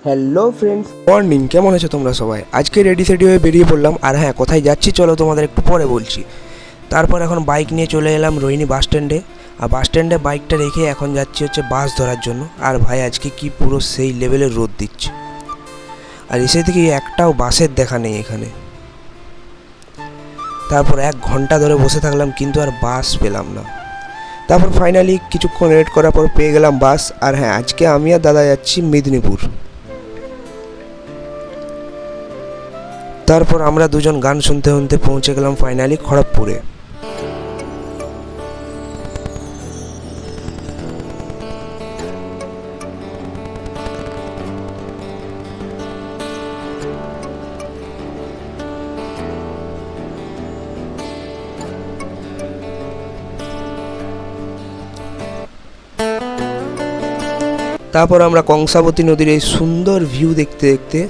Hello friends, morning. কেমন আছো তোমরা সবাই? আজকে রেডি সেডি হয়ে বেরিয়ে পড়লাম। আর হ্যাঁ, কোথায় যাচ্ছি চলো তোমাদের একটু পরে বলছি। তারপর এখন বাইক নিয়ে চলে এলাম রোহিণী বাস স্ট্যান্ডে। আর বাস স্ট্যান্ডে বাইকটা রেখে এখন যাচ্ছি হচ্ছে বাস ধরার জন্য। আর ভাই আজকে কি পুরো সেই লেভেলের রোদ দিচ্ছে, আর এসে থেকে একটাও বাসের দেখা নেই এখানে। তারপর 1 ঘন্টা ধরে বসে থাকলাম কিন্তু আর বাস পেলাম না। তারপর ফাইনালি কিছুক্ষণ ওয়েট করার পর পেয়ে গেলাম বাস। আর হ্যাঁ, আজকে আমি আর দাদা যাচ্ছি মেদিনীপুর। তারপর আমরা দুজন গান শুনতে শুনতে পৌঁছে গেলাম ফাইনালি খড়গপুরে। তারপর আমরা কংসাবতী নদীর এই সুন্দর ভিউ দেখতে দেখতে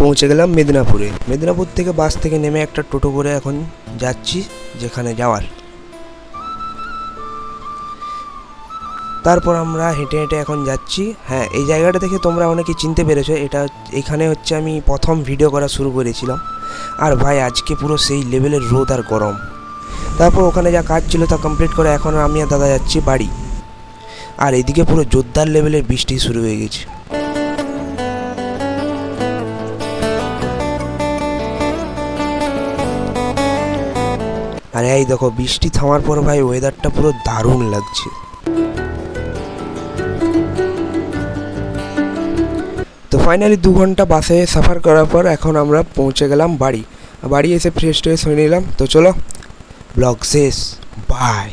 পৌঁছে গেলাম মেদিনীপুরে। মেদিনীপুর থেকে বাস থেকে নেমে একটা টোটো করে এখন যাচ্ছি যেখানে যাওয়ার। তারপর আমরা হেঁটে হেঁটে এখন যাচ্ছি। হ্যাঁ, এই জায়গাটা দেখে তোমরা অনেকে চিনতে পেরেছো, এখানে হচ্ছে আমি প্রথম ভিডিও করা শুরু করেছিলাম। আর ভাই আজকে পুরো সেই লেভেলের রোদ আর গরম। তারপর ওখানে যা কাজ ছিল তা কমপ্লিট করে এখন আমি আর দাদা যাচ্ছি বাড়ি। আর এদিকে পুরো জোরদার লেভেলের বৃষ্টি শুরু হয়ে গেছে। আর এই দেখো, বৃষ্টি থামার পর ভাই ওয়েদারটা পুরো দারুণ লাগছে। তো ফাইনালি 2 ঘন্টা বাসে সাফার করার পর এখন আমরা পৌঁছে গেলাম বাড়ি। বাড়ি এসে ফ্রেশ ট্রেশ হয়ে নিলাম। তো চলো, ব্লগ শেষ, বাই।